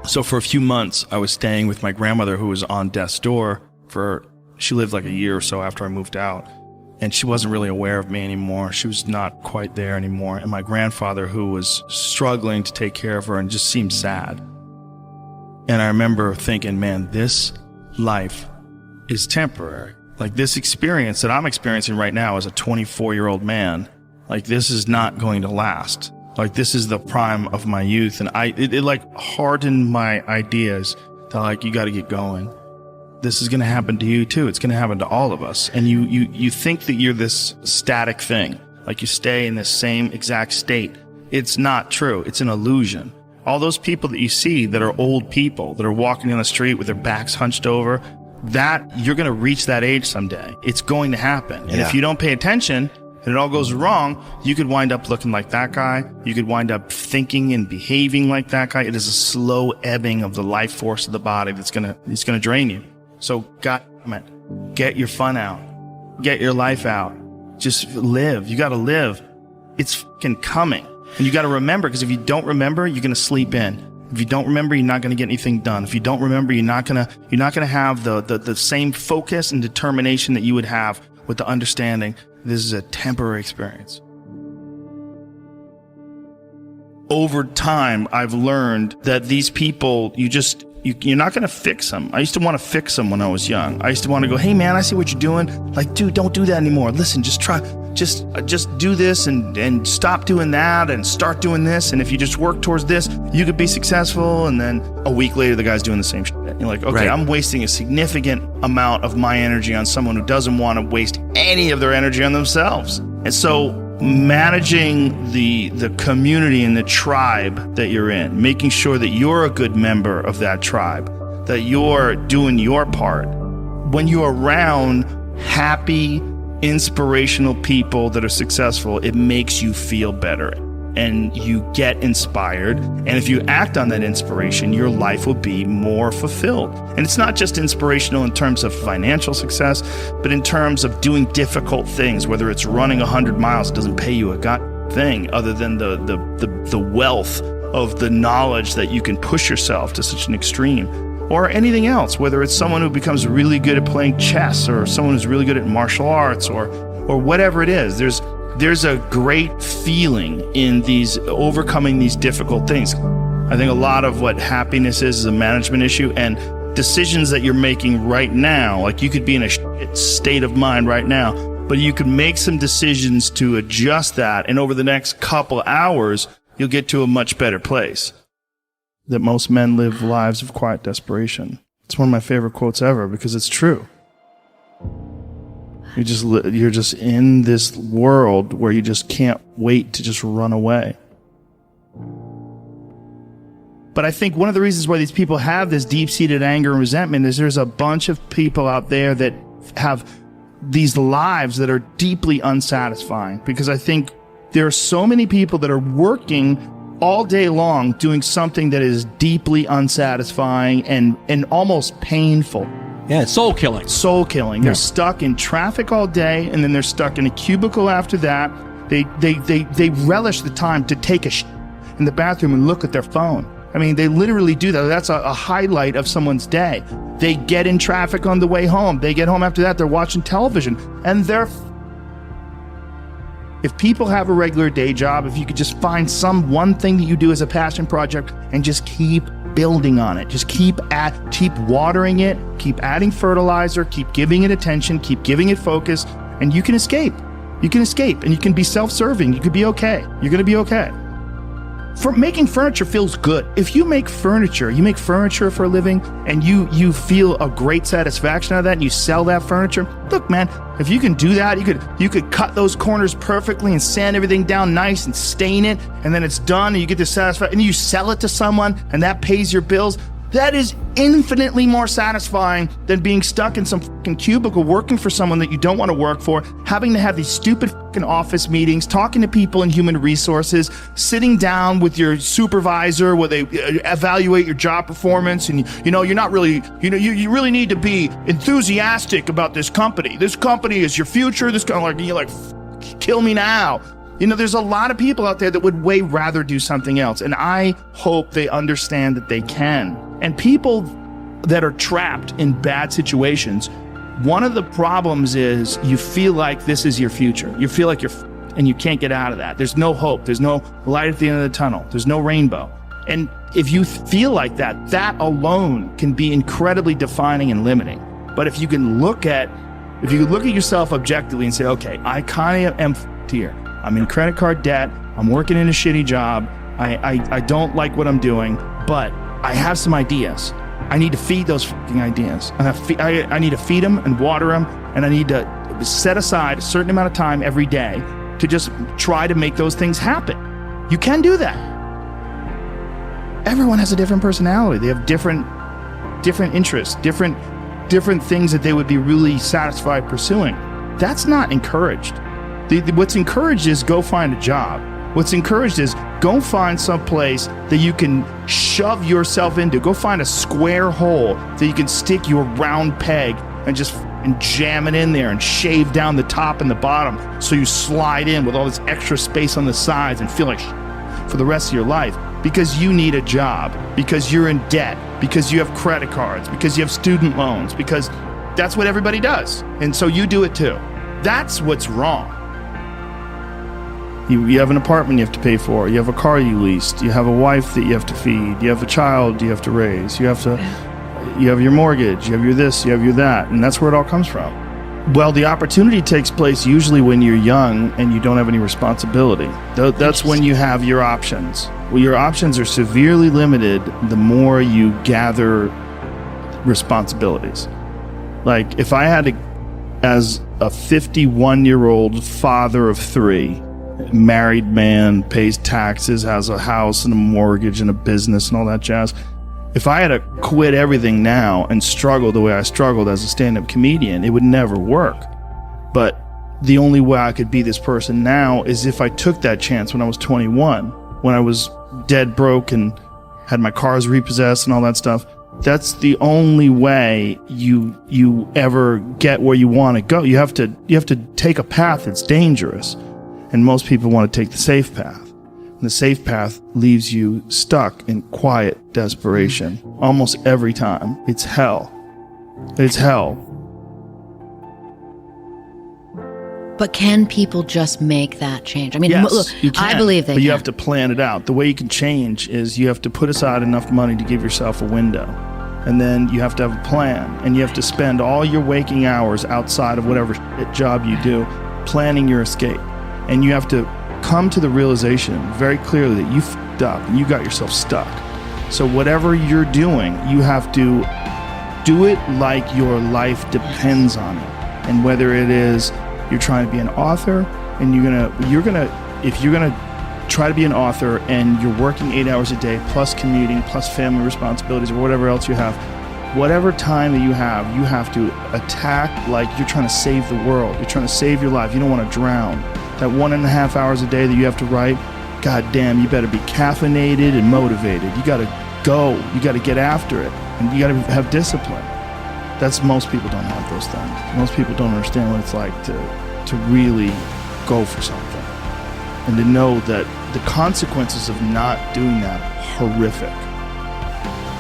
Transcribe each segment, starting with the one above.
So for a few months, I was staying with my grandmother, who was on death's door she lived like a year or so after I moved out. And she wasn't really aware of me anymore. She was not quite there anymore. And my grandfather, who was struggling to take care of her and just seemed sad. And I remember thinking, man, this life is temporary. Like, this experience that I'm experiencing right now as a 24-year-old man, like, this is not going to last. Like, this is the prime of my youth. And it like hardened my ideas that, like, you got to get going. This is going to happen to you too. It's going to happen to all of us. And you think that you're this static thing, like you stay in this same exact state. It's not true. It's an illusion. All those people that you see that are old people that are walking down the street with their backs hunched over, that you're going to reach that age someday. It's going to happen. And if you don't pay attention and it all goes wrong, you could wind up looking like that guy. You could wind up thinking and behaving like that guy. It is a slow ebbing of the life force of the body it's going to drain you. So, God damn it, get your fun out. Get your life out. Just live. You got to live. It's fucking coming. And you got to remember, because if you don't remember, you're going to sleep in. If you don't remember, you're not going to get anything done. If you don't remember, you're not going to have the same focus and determination that you would have with the understanding this is a temporary experience. Over time, I've learned that these people, you're not going to fix them. I used to want to fix them when I was young. I used to want to go, hey man, I see what you're doing. Like, dude, don't do that anymore. Listen, just try, just do this and stop doing that and start doing this. And if you just work towards this, you could be successful. And then a week later, the guy's doing the same shit. And you're like, okay, right. I'm wasting a significant amount of my energy on someone who doesn't want to waste any of their energy on themselves. And so managing the community and the tribe that you're in, making sure that you're a good member of that tribe, that you're doing your part. When you're around happy, inspirational people that are successful, it makes you feel better and you get inspired. And if you act on that inspiration, your life will be more fulfilled. And it's not just inspirational in terms of financial success, but in terms of doing difficult things, whether it's running 100 miles, it doesn't pay you a god thing other than the wealth of the knowledge that you can push yourself to such an extreme, or anything else, whether it's someone who becomes really good at playing chess or someone who's really good at martial arts or whatever it is. There's a great feeling in these overcoming these difficult things. I think a lot of what happiness is a management issue, and decisions that you're making right now, like you could be in a shit state of mind right now, but you could make some decisions to adjust that, and over the next couple hours, you'll get to a much better place. That most men live lives of quiet desperation. It's one of my favorite quotes ever because it's true. You're just in this world where you just can't wait to just run away. But I think one of the reasons why these people have this deep-seated anger and resentment is there's a bunch of people out there that have these lives that are deeply unsatisfying. Because I think there are so many people that are working all day long doing something that is deeply unsatisfying and almost painful. Yeah, soul killing. Soul killing. They're stuck in traffic all day, and then they're stuck in a cubicle after that. They relish the time to take a shit in the bathroom and look at their phone. I mean, they literally do that. That's a highlight of someone's day. They get in traffic on the way home. They get home after that, they're watching television, and if people have a regular day job, if you could just find some one thing that you do as a passion project and just keep building on it, just keep watering it, keep adding fertilizer, keep giving it attention, keep giving it focus, and you can escape. You can escape, and you can be self-serving. You could be okay. You're going to be okay. Making furniture feels good. If you make furniture for a living, and you feel a great satisfaction out of that, and you sell that furniture, look, man, if you can do that, you could cut those corners perfectly and sand everything down nice and stain it, and then it's done, and you get the satisfaction, and you sell it to someone, and that pays your bills. That is infinitely more satisfying than being stuck in some fucking cubicle working for someone that you don't want to work for, having to have these stupid fucking office meetings, talking to people in human resources, sitting down with your supervisor where they evaluate your job performance, and you're not really, you really need to be enthusiastic about this company. This company is your future. You're like, kill me now. You know, there's a lot of people out there that would way rather do something else. And I hope they understand that they can. And people that are trapped in bad situations, one of the problems is you feel like this is your future. You feel like and you can't get out of that. There's no hope. There's no light at the end of the tunnel. There's no rainbow. And if you feel like that, that alone can be incredibly defining and limiting. But if you can look at yourself objectively and say, okay, I kind of am here. I'm in credit card debt. I'm working in a shitty job. I don't like what I'm doing, but I have some ideas. I need to feed those fucking ideas. And I need to feed them and water them, and I need to set aside a certain amount of time every day to just try to make those things happen. You can do that. Everyone has a different personality. They have different interests, different things that they would be really satisfied pursuing. That's not encouraged. What's encouraged is go find a job. What's encouraged is go find some place that you can shove yourself into. Go find a square hole that you can stick your round peg and just jam it in there and shave down the top and the bottom so you slide in with all this extra space on the sides and feel like for the rest of your life, because you need a job, because you're in debt, because you have credit cards, because you have student loans, because that's what everybody does. And so you do it too. That's what's wrong. You have an apartment you have to pay for. You have a car you leased. You have a wife that you have to feed. You have a child you have to raise. You have your mortgage. You have your this. You have your that. And that's where it all comes from. Well, the opportunity takes place usually when you're young and you don't have any responsibility. That's when you have your options. Well, your options are severely limited the more you gather responsibilities. Like if I had to, as a 51-year-old father of 3, married man, pays taxes, has a house and a mortgage and a business and all that jazz. If I had to quit everything now and struggle the way I struggled as a stand-up comedian, it would never work. But the only way I could be this person now is if I took that chance when I was 21, when I was dead broke and had my cars repossessed and all that stuff. That's the only way you ever get where you want to go. You have to take a path that's dangerous. And most people want to take the safe path. And the safe path leaves you stuck in quiet desperation. Almost every time. It's hell. It's hell. But can people just make that change? I mean, yes, look, you can, I believe they but can. you have to plan it out. The way you can change is you have to put aside enough money to give yourself a window. And then you have to have a plan. And you have to spend all your waking hours outside of whatever job you do planning your escape. And you have to come to the realization very clearly that you f***ed up and you got yourself stuck. So whatever you're doing, you have to do it like your life depends on it. And whether it is you're trying to be an author and if you're gonna try to be an author and you're working 8 hours a day plus commuting plus family responsibilities or whatever else you have, whatever time that you have to attack like you're trying to save the world. You're trying to save your life. You don't want to drown. That 1.5 hours a day that you have to write, God damn, you better be caffeinated and motivated. You got to go. You got to get after it. And you got to have discipline. Most people don't have those things. Most people don't understand what it's like to really go for something. And to know that the consequences of not doing that are horrific.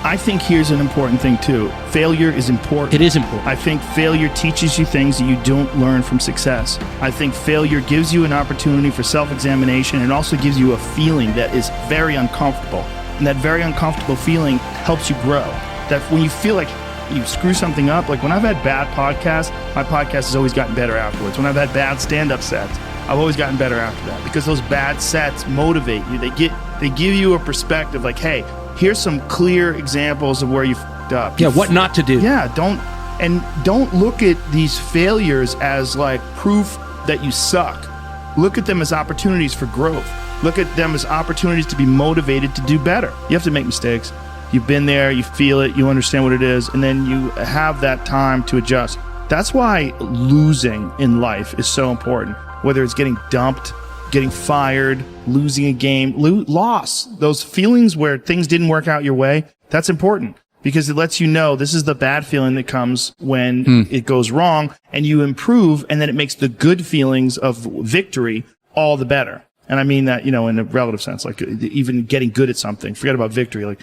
I think here's an important thing too. Failure is important. It is important. I think failure teaches you things that you don't learn from success. I think failure gives you an opportunity for self-examination and also gives you a feeling that is very uncomfortable. And that very uncomfortable feeling helps you grow. That when you feel like you screw something up, like when I've had bad podcasts, my podcast has always gotten better afterwards. When I've had bad stand-up sets, I've always gotten better after that because those bad sets motivate you. They give you a perspective like, hey, here's some clear examples of where you f***ed up. Yeah, what not to do. Yeah, don't look at these failures as like proof that you suck. Look at them as opportunities for growth. Look at them as opportunities to be motivated to do better. You have to make mistakes. You've been there, you feel it, you understand what it is, and then you have that time to adjust. That's why losing in life is so important. Whether it's getting dumped, getting fired, losing a game, loss, those feelings where things didn't work out your way, that's important because it lets you know this is the bad feeling that comes when it goes wrong and you improve, and then it makes the good feelings of victory all the better. And I mean that, in a relative sense, like even getting good at something. Forget about victory, like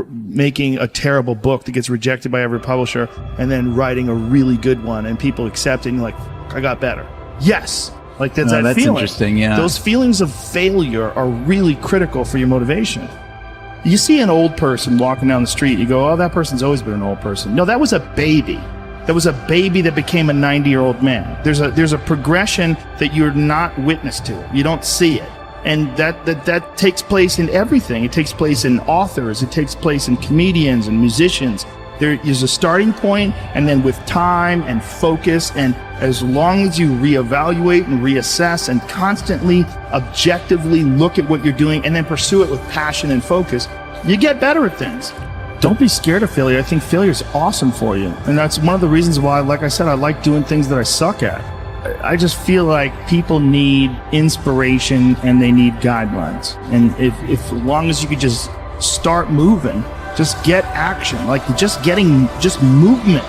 making a terrible book that gets rejected by every publisher and then writing a really good one and people accept it and you're like, I got better. Yes. Like that's that feeling. Interesting, yeah. Those feelings of failure are really critical for your motivation. You see an old person walking down the street, you go, oh, that person's always been an old person. No, that was a baby. That was a baby that became a 90-year-old man. There's a progression that you're not witness to. You don't see it. And that takes place in everything. It takes place in authors. It takes place in comedians and musicians. There is a starting point, and then with time and focus, and as long as you reevaluate and reassess and constantly, objectively look at what you're doing and then pursue it with passion and focus, you get better at things. Don't be scared of failure. I think failure is awesome for you. And that's one of the reasons why, like I said, I like doing things that I suck at. I just feel like people need inspiration and they need guidelines. And if as long as you could just start moving, just get action, like just movement.